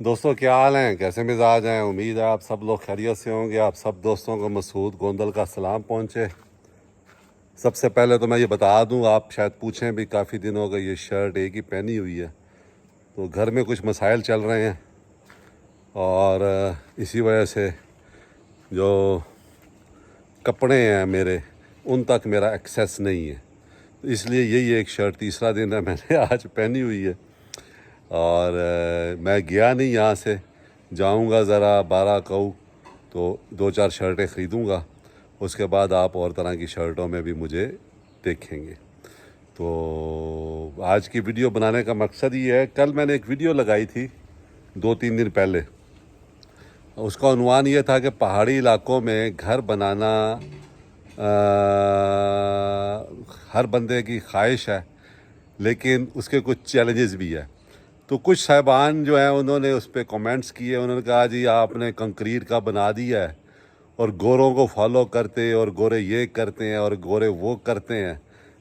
دوستوں کیا حال ہیں، کیسے مزاج ہیں؟ امید ہے آپ سب لوگ خیریت سے ہوں گے۔ آپ سب دوستوں کو مسعود گوندل کا سلام پہنچے۔ سب سے پہلے تو میں یہ بتا دوں، آپ شاید پوچھیں بھی کافی دن ہو گئے یہ شرٹ ایک ہی پہنی ہوئی ہے، تو گھر میں کچھ مسائل چل رہے ہیں اور اسی وجہ سے جو کپڑے ہیں میرے ان تک میرا ایکسیس نہیں ہے، تو اس لیے یہی ایک شرٹ تیسرا دن ہے میں نے آج پہنی ہوئی ہے اور میں گیا نہیں یہاں سے، جاؤں گا ذرا 12 کو تو 2-4 شرٹیں خریدوں گا، اس کے بعد آپ اور طرح کی شرٹوں میں بھی مجھے دیکھیں گے۔ تو آج کی ویڈیو بنانے کا مقصد یہ ہے، کل میں نے ایک ویڈیو لگائی تھی 2-3 دن پہلے، اس کا عنوان یہ تھا کہ پہاڑی علاقوں میں گھر بنانا ہر بندے کی خواہش ہے، لیکن اس کے کچھ چیلنجز بھی ہے۔ تو کچھ صاحبان جو ہیں انہوں نے اس پہ کامنٹس کیے، انہوں نے کہا جی آپ نے کنکریٹ کا بنا دیا ہے اور گوروں کو فالو کرتے اور گورے یہ کرتے ہیں اور گورے وہ کرتے ہیں۔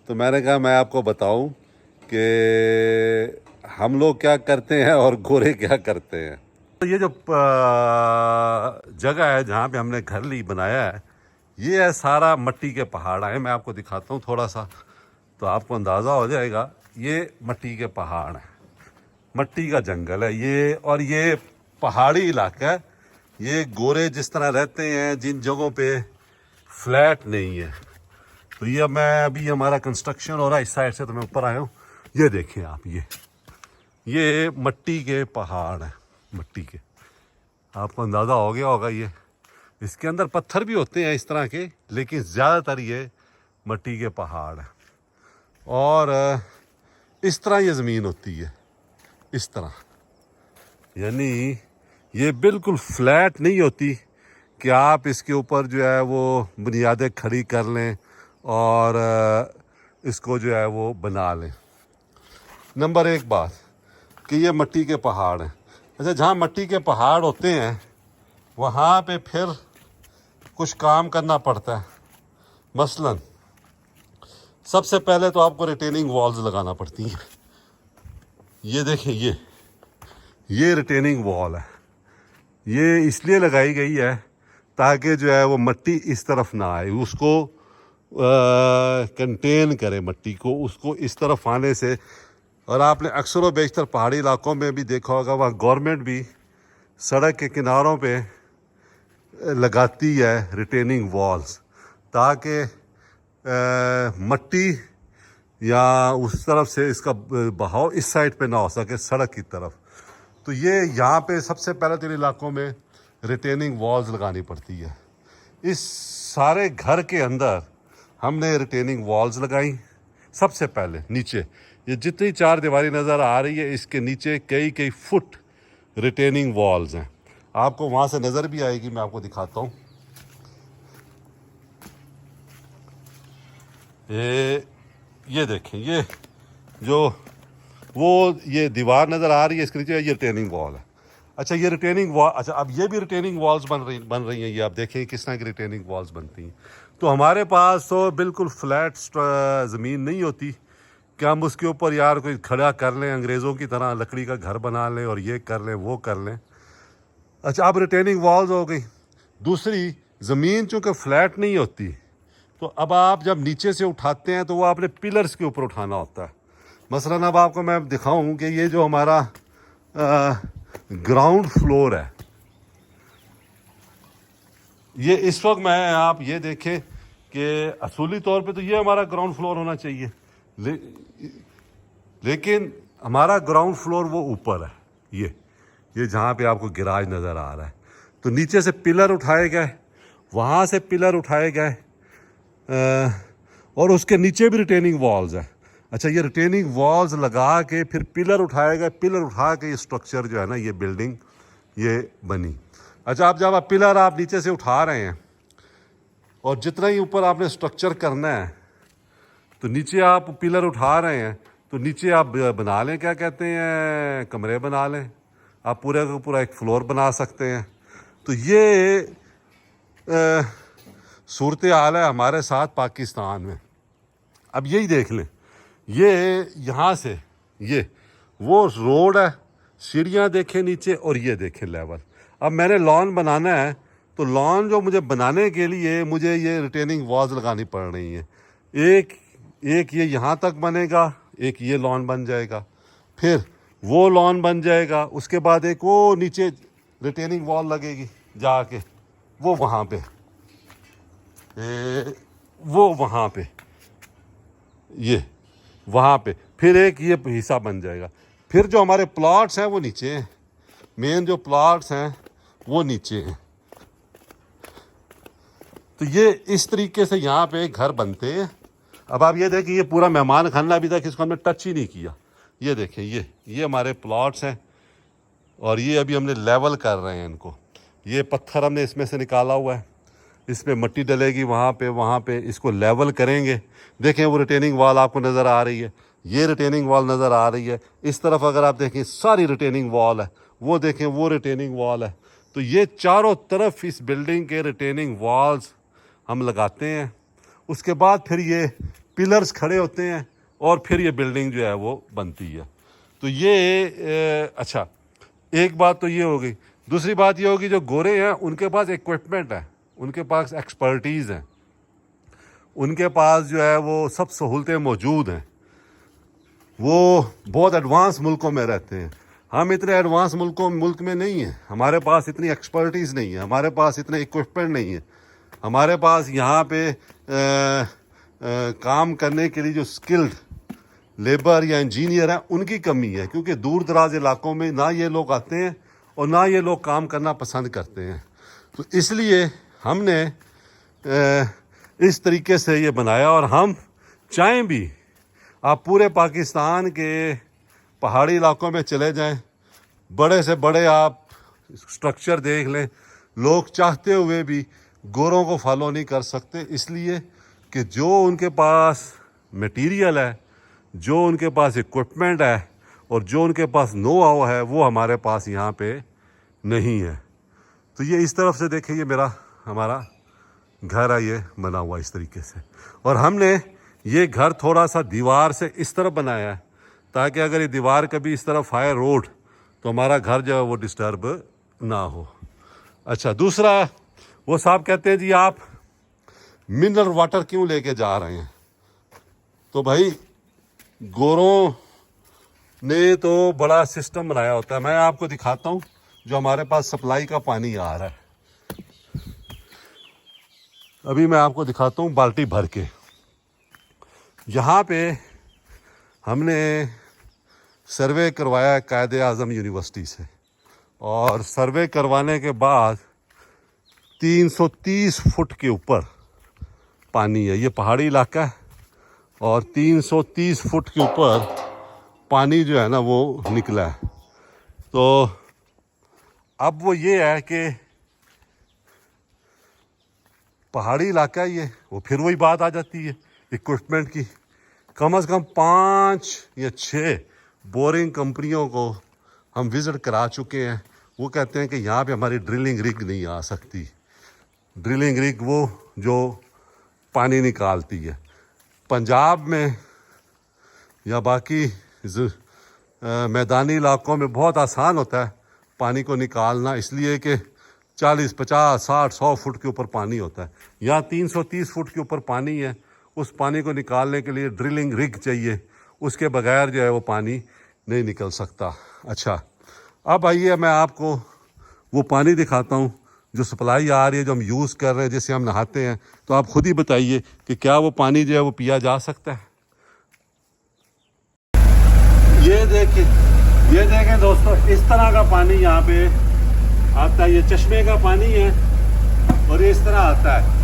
تو میں نے کہا میں آپ کو بتاؤں کہ ہم لوگ کیا کرتے ہیں اور گورے کیا کرتے ہیں۔ تو یہ جو جگہ ہے جہاں پہ ہم نے گھر بنایا ہے، یہ ہے سارا مٹی کے پہاڑ ہیں۔ میں آپ کو دکھاتا ہوں تھوڑا سا تو آپ کو اندازہ ہو جائے گا۔ یہ مٹی کے پہاڑ ہیں، مٹی کا جنگل ہے یہ، اور یہ پہاڑی علاقہ ہے۔ یہ گورے جس طرح رہتے ہیں جن جگہوں پہ فلیٹ نہیں ہے، تو یہ میں ابھی ہمارا کنسٹرکشن ہو رہا ہے اس سائڈ سے، تو میں اوپر آیا ہوں۔ یہ دیکھیں آپ، یہ مٹی کے پہاڑ ہیں، مٹی کے، آپ کو اندازہ ہو گیا ہوگا۔ یہ اس کے اندر پتھر بھی ہوتے ہیں اس طرح کے، لیکن زیادہ تر یہ مٹی کے پہاڑ ہیں، اور اس طرح یہ زمین ہوتی ہے، اس طرح، یعنی یہ بالکل فلیٹ نہیں ہوتی کہ آپ اس کے اوپر جو ہے وہ بنیادیں کھڑی کر لیں اور اس کو جو ہے وہ بنا لیں۔ نمبر ایک بات کہ یہ مٹی کے پہاڑ ہیں۔ اچھا، جہاں مٹی کے پہاڑ ہوتے ہیں وہاں پہ پھر کچھ کام کرنا پڑتا ہے۔ مثلاً سب سے پہلے تو آپ کو ریٹیننگ والز لگانا پڑتی ہیں۔ یہ دیکھیں، یہ ریٹیننگ وال ہے، یہ اس لیے لگائی گئی ہے تاکہ جو ہے وہ مٹی اس طرف نہ آئے، اس کو کنٹین کرے مٹی کو، اس کو اس طرف آنے سے۔ اور آپ نے اکثر و بیشتر پہاڑی علاقوں میں بھی دیکھا ہوگا، وہاں گورنمنٹ بھی سڑک کے کناروں پہ لگاتی ہے ریٹیننگ والز، تاکہ مٹی یا اس طرف سے اس کا بہاؤ اس سائڈ پہ نہ ہو سکے سڑک کی طرف۔ تو یہ یہاں پہ سب سے پہلے تو ان علاقوں میں ریٹیننگ والز لگانی پڑتی ہے۔ اس سارے گھر کے اندر ہم نے ریٹیننگ والز لگائیں سب سے پہلے نیچے۔ یہ جتنی 4 دیواری نظر آ رہی ہے، اس کے نیچے کئی فٹ ریٹیننگ والز ہیں۔ آپ کو وہاں سے نظر بھی آئے گی، میں آپ کو دکھاتا ہوں۔ یہ دیکھیں، یہ جو یہ دیوار نظر آ رہی ہے اس کے نیچے، یہ ریٹیننگ وال ہے۔ اچھا، یہ ریٹیننگ وال، اچھا اب یہ بھی ریٹیننگ والز بن رہی ہیں۔ یہ آپ دیکھیں کس طرح کی ریٹیننگ والز بنتی ہیں۔ تو ہمارے پاس تو بالکل فلیٹ زمین نہیں ہوتی کہ ہم اس کے اوپر یار کوئی کھڑا کر لیں، انگریزوں کی طرح لکڑی کا گھر بنا لیں اور یہ کر لیں وہ کر لیں۔ اچھا، اب ریٹیننگ والز ہو گئی۔ دوسری، زمین چونکہ فلیٹ نہیں ہوتی، تو اب آپ جب نیچے سے اٹھاتے ہیں تو وہ آپ نے پلرز کے اوپر اٹھانا ہوتا ہے۔ مثلاً اب آپ کو میں دکھاؤں کہ یہ جو ہمارا گراؤنڈ فلور ہے، یہ اس وقت میں آپ یہ دیکھیں کہ اصولی طور پہ تو یہ ہمارا گراؤنڈ فلور ہونا چاہیے، لیکن ہمارا گراؤنڈ فلور وہ اوپر ہے۔ یہ جہاں پہ آپ کو گراج نظر آ رہا ہے، تو نیچے سے پلر اٹھائے گئے، وہاں سے پلر اٹھائے گئے، اور اس کے نیچے بھی ریٹیننگ والز ہیں۔ اچھا، یہ ریٹیننگ والز لگا کے پھر پلر اٹھائے گئے، پلر اٹھا کے یہ سٹرکچر جو ہے نا، یہ بلڈنگ یہ بنی۔ اچھا، اب جب آپ پلر آپ نیچے سے اٹھا رہے ہیں اور جتنا ہی اوپر آپ نے سٹرکچر کرنا ہے، تو نیچے آپ پلر اٹھا رہے ہیں تو نیچے آپ بنا لیں، کیا کہتے ہیں، کمرے بنا لیں، آپ پورے کا پورا ایک فلور بنا سکتے ہیں۔ تو یہ صورتحال ہے ہمارے ساتھ پاکستان میں۔ اب یہی دیکھ لیں، یہ یہاں سے یہ وہ روڈ ہے सीढ़ियाँ देखें नीचे और ये देखें लेवल। अब मैंने लॉन बनाना है तो लॉन जो मुझे बनाने के लिए मुझे ये रिटेनिंग वॉल्स लगानी पड़ रही हैं। एक ये यहाँ तक बनेगा, एक ये लॉन बन जाएगा, फिर वो लॉन बन जाएगा, उसके बाद एक वो नीचे रिटेनिंग वॉल लगेगी जाके वो वहाँ पे, वो वहाँ पे, ये वहाँ पे, फिर एक ये हिस्सा बन जाएगा। फिर जो हमारे प्लॉट्स हैं वो नीचे हैं, मेन जो प्लॉट्स हैं वो नीचे हैं। तो ये इस तरीके से यहाँ पे घर बनते हैं। अब आप ये देखें, ये पूरा मेहमान खाना अभी तक इसको हमने टच ही नहीं किया। ये देखें, ये हमारे प्लॉट्स हैं और ये अभी हमने लेवल कर रहे हैं इनको। ये पत्थर हमने इसमें से निकाला हुआ है, इसमें मिट्टी डलेगी, वहाँ पे इसको लेवल करेंगे। देखें वो रिटेनिंग वॉल आपको नज़र आ रही है, ये रिटेनिंग वॉल नज़र आ रही है। इस तरफ अगर आप देखें सारी रिटेनिंग वॉल है, वो देखें वो रिटेनिंग वॉल है। तो ये चारों तरफ इस बिल्डिंग के रिटेनिंग वॉल्स हम लगाते हैं। उसके बाद फिर ये पिलर्स खड़े होते हैं और फिर ये बिल्डिंग जो है वो बनती है। तो ये अच्छा, एक बात तो ये हो गई। दूसरी बात ये होगी, जो गोरे हैं उनके पास इक्विपमेंट है, उनके पास एक्सपर्टीज़ है, उनके पास जो है वो सब सहूलतें मौजूद हैं, वो बहुत एडवांस मुल्कों में रहते हैं। हम इतने एडवांस मुल्क में नहीं हैं, हमारे पास इतनी एक्सपर्टीज़ नहीं है, हमारे पास इतने इक्विपमेंट नहीं है, हमारे पास यहाँ पे काम करने के लिए जो स्किल्ड लेबर या इंजीनियर हैं उनकी कमी है, क्योंकि दूर दराज इलाकों में ना ये लोग आते हैं और ना ये लोग काम करना पसंद करते हैं। तो इसलिए हमने इस तरीके से ये बनाया। और हम चाहें भी, आप पूरे पाकिस्तान के पहाड़ी इलाकों में चले जाएं, बड़े से बड़े आप स्ट्रक्चर देख लें, लोग चाहते हुए भी गोरों को फॉलो नहीं कर सकते, इसलिए कि जो उनके पास मटेरियल है, जो उनके पास इक्विपमेंट है और जो उनके पास नो हाउ है, वो हमारे पास यहाँ पे नहीं है। तो ये इस तरफ से देखें, ये हमारा घर है, ये बना हुआ इस तरीके से। और हमने ये घर थोड़ा सा दीवार से इस तरफ बनाया है ताकि अगर ये दीवार कभी इस तरफ आए रोड, तो हमारा घर जो है वो डिस्टर्ब ना हो। अच्छा, दूसरा, वो साहब कहते हैं जी आप मिनरल वाटर क्यों लेके जा रहे हैं? तो भाई गोरों ने तो बड़ा सिस्टम बनाया होता है। मैं आपको दिखाता हूँ जो हमारे पास सप्लाई का पानी आ रहा है। अभी मैं आपको दिखाता हूँ बाल्टी भर के। यहाँ पे हमने सर्वे करवाया है कायद-ए-आज़म यूनिवर्सिटी से, और सर्वे करवाने के बाद 330 फुट के ऊपर पानी है। ये पहाड़ी इलाका है और 330 फुट के ऊपर पानी जो है ना वो निकला है। तो अब वो ये है कि पहाड़ी इलाका है ये, वो फिर वही बात आ जाती है इक्विपमेंट की। कम से कम 5 या 6 बोरिंग कंपनियों को हम विज़िट करा चुके हैं। वो कहते हैं कि यहाँ पे हमारी ड्रिलिंग रिग नहीं आ सकती। ड्रिलिंग रिग वो जो पानी निकालती है। पंजाब में या बाकी मैदानी इलाकों में बहुत आसान होता है पानी को निकालना, इसलिए कि 40, 50, 60, 100 फुट के ऊपर पानी होता है। यहाँ 330 फुट के ऊपर पानी है। उस पानी को निकालने के लिए ड्रिलिंग रिग चाहिए, उसके बगैर जो है वो पानी नहीं निकल सकता। अच्छा, अब आइए मैं आपको वो पानी दिखाता हूँ जो सप्लाई आ रही है, जो हम यूज़ कर रहे हैं, जिससे हम नहाते हैं। तो आप खुद ही बताइए कि क्या वो पानी जो है वो पिया जा सकता है। ये देखें दोस्तों, इस तरह का पानी यहाँ पे आता है। ये चश्मे का पानी है और ये इस तरह आता है,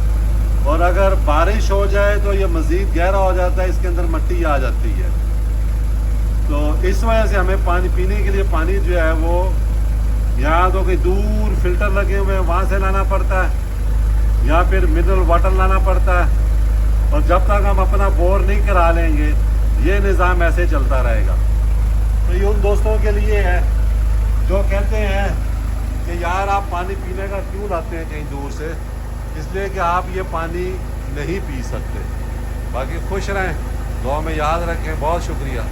और अगर बारिश हो जाए तो ये मज़ीद गहरा हो जाता है, इसके अंदर मिट्टी आ जाती है। तो इस वजह से हमें पानी पीने के लिए पानी जो है वो यहाँ तो कहीं दूर फिल्टर लगे हुए हैं, वहाँ से लाना पड़ता है, या फिर मिनरल वाटर लाना पड़ता है। और जब तक हम अपना बोर नहीं करा लेंगे, ये निज़ाम ऐसे चलता रहेगा। तो ये उन दोस्तों के लिए है जो कहते हैं कि यार आप पानी पीने का क्यों लाते हैं कहीं दूर से, इसलिए कि आप ये पानी नहीं पी सकते। बाकी खुश रहें, दुआ में याद रखें। बहुत शुक्रिया।